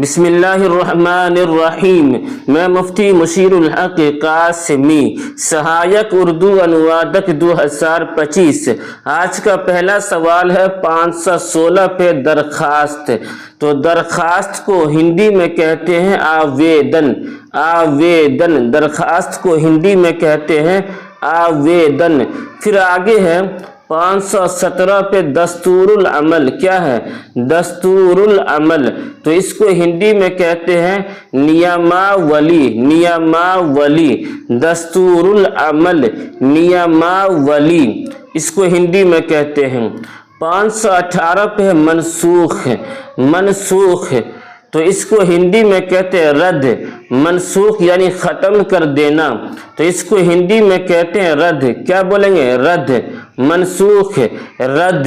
बिस्मिल्लाहिर्रहमानिर्रहीम। मैं मुफ्ती मुशीरुल हक कासिमी, सहायक उर्दू अनुवादक 2025। आज का पहला सवाल है 516 पे दरखास्त। तो दरखास्त को हिंदी में कहते हैं आवेदन। आवेदन, दरखास्त को हिंदी में कहते हैं आवेदन। फिर आगे है 517 पे दस्तूरुल अमल। क्या है? दस्तूरुल अमल। तो इसको हिंदी में कहते हैं नियमावली। नियमावली, दस्तूरुल अमल, नियमावली, इसको हिंदी में कहते हैं। 518 पे है मनसूख। मनसूख, तो इसको हिंदी में कहते हैं रद्द। मनसूख यानी ख़त्म कर देना, तो इसको हिंदी में कहते हैं रद्द। क्या बोलेंगे? रद्द। मनसूख, रद्द।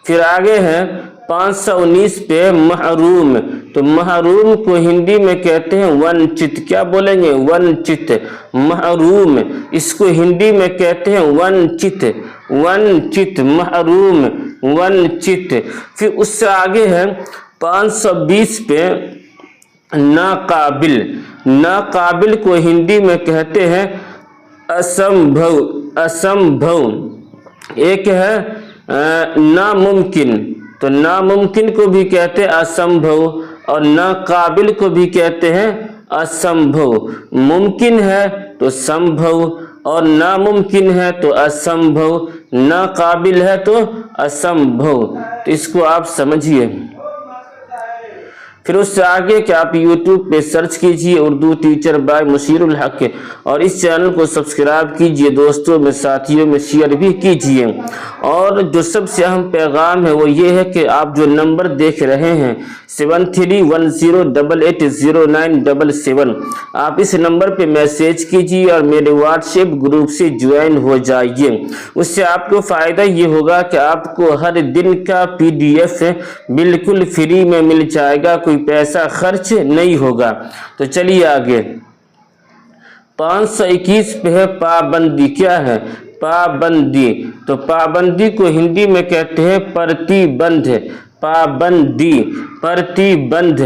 फिर आगे है 519 पे महरूम। तो महरूम को हिंदी में कहते हैं वंचित। क्या बोलेंगे? वंचित। महरूम, इसको हिंदी में कहते हैं वंचित। वंचित, महरूम, वंचित। फिर उससे आगे है 520 पे नाकाबिल। नाकाबिल को हिंदी में कहते हैं असंभव। असंभव। एक है नामुमकिन, तो नामुमकिन को भी कहते हैं असंभव, और नाकाबिल को भी कहते हैं असंभव। मुमकिन है तो संभव, और नामुमकिन है तो असंभव, नाकाबिल है तो असंभव। तो इसको आप समझिए। फिर उससे आगे कि आप YouTube पे सर्च कीजिए उर्दू टीचर बाय मुशीरुल हक, और इस चैनल को सब्सक्राइब कीजिए, दोस्तों में साथियों में शेयर भी कीजिए। और जो सबसे अहम पैगाम है वो ये है कि आप जो नंबर देख रहे हैं 7310880977, आप इस नंबर पे मैसेज कीजिए और मेरे व्हाट्सएप ग्रुप से ज्वाइन हो जाइए। उससे आपको फ़ायदा ये होगा कि आपको हर दिन का PDF बिल्कुल फ्री में मिल जाएगा, कोई पैसा खर्च नहीं होगा। तो चलिए आगे 521 पे है पाबंदी। क्या है? पाबंदी। तो पाबंदी को हिंदी में कहते हैं प्रतिबंध। पाबंदी, प्रतिबंध,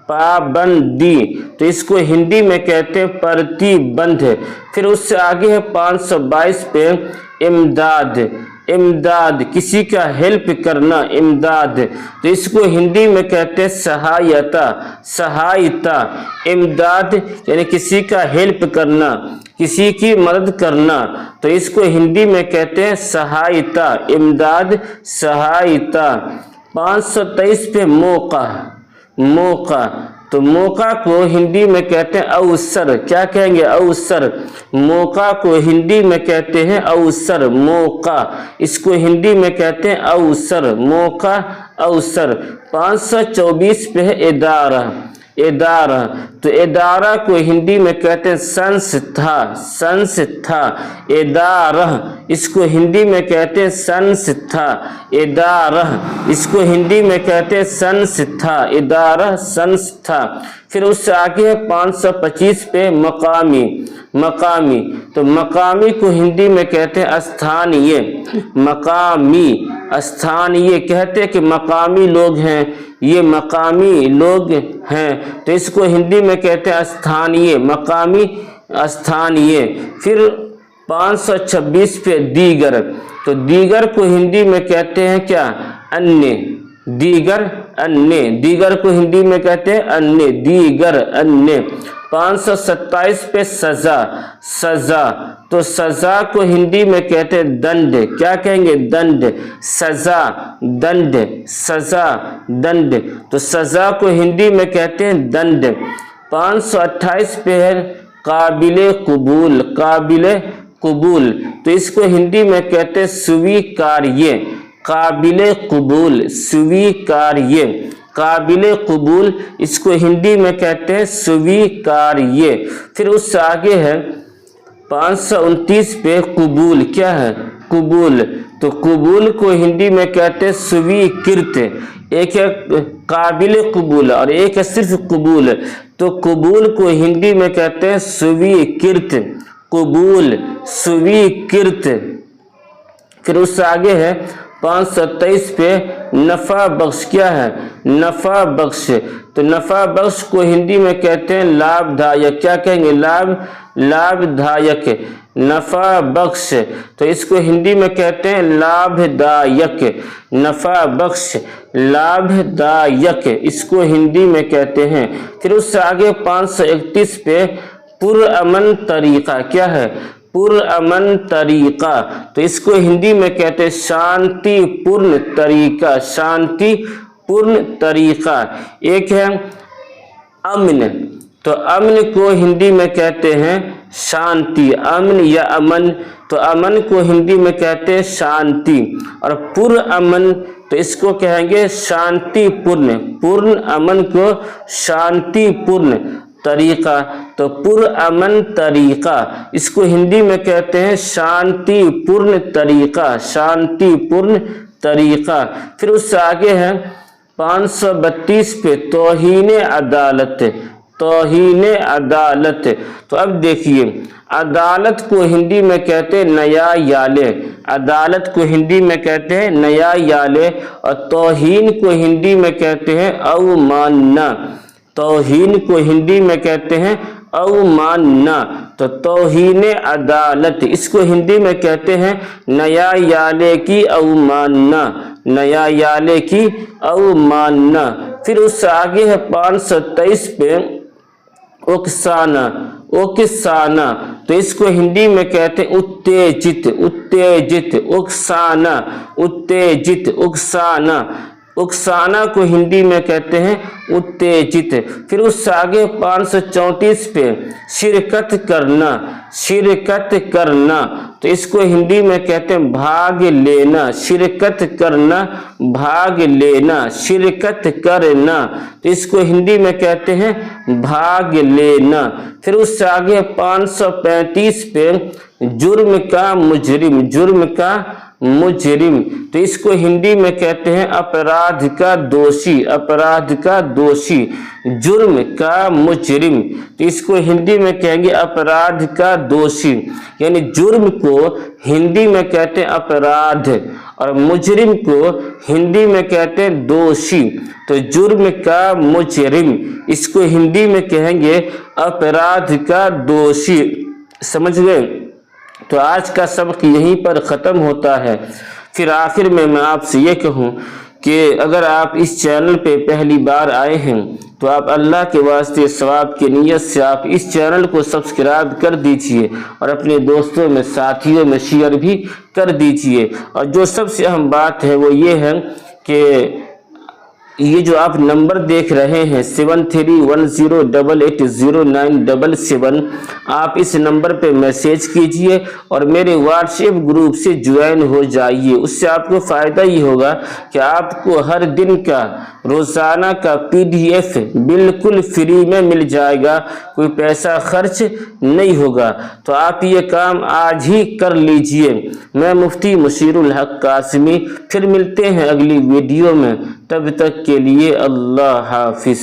पाबंदी, तो इसको हिंदी में कहते हैं प्रतिबंध। फिर उससे आगे है 522 पे इमदाद। इमदाद, किसी का हेल्प करना, इमदाद, तो इसको हिंदी में कहते हैं सहायता। सहायता, इमदाद यानी किसी का हेल्प करना, किसी की मदद करना, तो इसको हिंदी में कहते हैं सहायता। इमदाद, सहायता। 523 पे मौका। मौका, तो मौका को हिंदी में कहते हैं अवसर। क्या कहेंगे? अवसर। मौका को हिंदी में कहते हैं अवसर। मौका, इसको हिंदी में कहते हैं अवसर। मौका, अवसर। 524 पे है इदारा। इदारा, तो इदारा को हिंदी में कहते हैं संस्था। संस्था, इदारा, इसको हिंदी में कहते हैं संस्था। इदारा, इसको हिंदी में कहते हैं संस्था। इदारा, संस्था। फिर उससे आगे है 525 पे मकामी। मकामी, तो मकामी को हिंदी में कहते हैं स्थानीय। मकामी, स्थानीय, कहते हैं कि मकामी लोग हैं, ये मकामी लोग हैं, तो इसको हिंदी में कहते हैं स्थानीय। मकामी, स्थानीय। फिर 526 पे दीगर। तो दीगर को हिंदी में कहते हैं क्या? अन्य। दीगर, अन्य। दीगर को हिंदी में कहते हैं अन्य। दीगर, अन्य। 527 पे सजा। सजा, तो सजा को हिंदी में कहते हैं दंड। क्या कहेंगे? दंड। सजा, दंड, सजा, दंड, तो सजा को हिंदी में कहते हैं दंड। 528 पे है काबिले कबूल। काबिले कबूल, तो इसको हिंदी में कहते हैं स्वीकार्य। काबिले कबूल, स्वीकार्य। काबिले कबूल, इसको हिंदी में कहते हैं स्वीकार्य। फिर उससे आगे है 529 पे कबूल। क्या है? कबूल, तो कबूल को हिंदी में कहते हैं स्वीकृत। एक है काबिल कबूल और एक है सिर्फ कबूल, तो कबूल को हिंदी में कहते हैं स्वीकृत। कबूल, स्वीकृत। फिर उससे आगे है 523 पे नफ़ा बख्श क्या है? नफ़ा बख्श। तो नफ़ा बख्श को हिंदी में कहते हैं लाभदायक। क्या कहेंगे? लाभदायक। नफ़ा बख्श, तो इसको हिंदी में कहते हैं लाभदायक। नफ़ा बख्श, लाभदायक, इसको हिंदी में कहते हैं। फिर उससे आगे 531 पे पुरअमन तरीका। क्या है? पुरअमन तरीका। तो इसको हिंदी में कहते हैं शांतिपूर्ण तरीका। शांतिपूर्ण तरीका। एक है अमन, तो अमन को हिंदी में कहते हैं शांति। अमन या अमन, तो अमन को हिंदी में कहते हैं शांति। और पुरअमन, तो इसको कहेंगे शांतिपूर्ण। पूर्ण अमन को शांतिपूर्ण तरीका। तो पुरअमन तरीका, इसको हिंदी में कहते हैं शांतिपूर्ण तरीका। शांतिपूर्ण तरीका। फिर उससे आगे है 532 पे तौहीन अदालत। तौहीन अदालत। तो अब देखिए, अदालत को हिंदी में कहते हैं न्यायालय। अदालत को हिंदी में कहते हैं न्यायालय। और तौहीन को हिंदी में कहते हैं अवमानना। तौहीन को हिंदी में कहते हैं अवमानना। तो तौहीन अदालत, इसको हिंदी में कहते हैं न्यायालय की अवमानना। न्यायालय की अवमानना। फिर उससे आगे है 523 पे उकसाना। उकसाना, तो इसको हिंदी में कहते हैं उत्तेजित। उत्तेजित, उकसाना, उत्तेजित, उकसाना। उकसाना को हिंदी में कहते हैं उत्तेजित। फिर उससे आगे 534 पे शिरकत करना। शिरकत करना, तो इसको हिंदी में कहते हैं भाग लेना। शिरकत करना, भाग लेना। शिरकत करना, तो इसको हिंदी में कहते हैं भाग लेना। फिर उससे आगे 535 पे जुर्म का मुजरिम। जुर्म का मुजरिम, तो इसको हिंदी में कहते हैं अपराध का दोषी। अपराध का दोषी। जुर्म का मुजरिम, तो इसको हिंदी में कहेंगे अपराध का दोषी। यानी जुर्म को हिंदी में कहते हैं अपराध, और मुजरिम को हिंदी में कहते हैं दोषी। तो जुर्म का मुजरिम, इसको हिंदी में कहेंगे अपराध का दोषी। समझ गए? तो आज का सबक यहीं पर ख़त्म होता है। फिर आखिर में मैं आपसे ये कहूँ कि अगर आप इस चैनल पे पहली बार आए हैं तो आप अल्लाह के वास्ते सवाब की नीयत से आप इस चैनल को सब्सक्राइब कर दीजिए और अपने दोस्तों में, साथियों में शेयर भी कर दीजिए। और जो सबसे अहम बात है वो ये है कि ये जो आप नंबर देख रहे हैं 7310880977, आप इस नंबर पे मैसेज कीजिए और मेरे व्हाट्सएप ग्रुप से ज्वाइन हो जाइए। उससे आपको फ़ायदा ये होगा कि आपको हर दिन का, रोज़ाना का PDF बिल्कुल फ्री में मिल जाएगा। कोई पैसा खर्च नहीं होगा। तो आप ये काम आज ही कर लीजिए। मैं मुफ्ती मुशीरुल हक कासिमी, फिर मिलते हैं अगली वीडियो में। तब तक के लिए अल्लाह हाफिज़।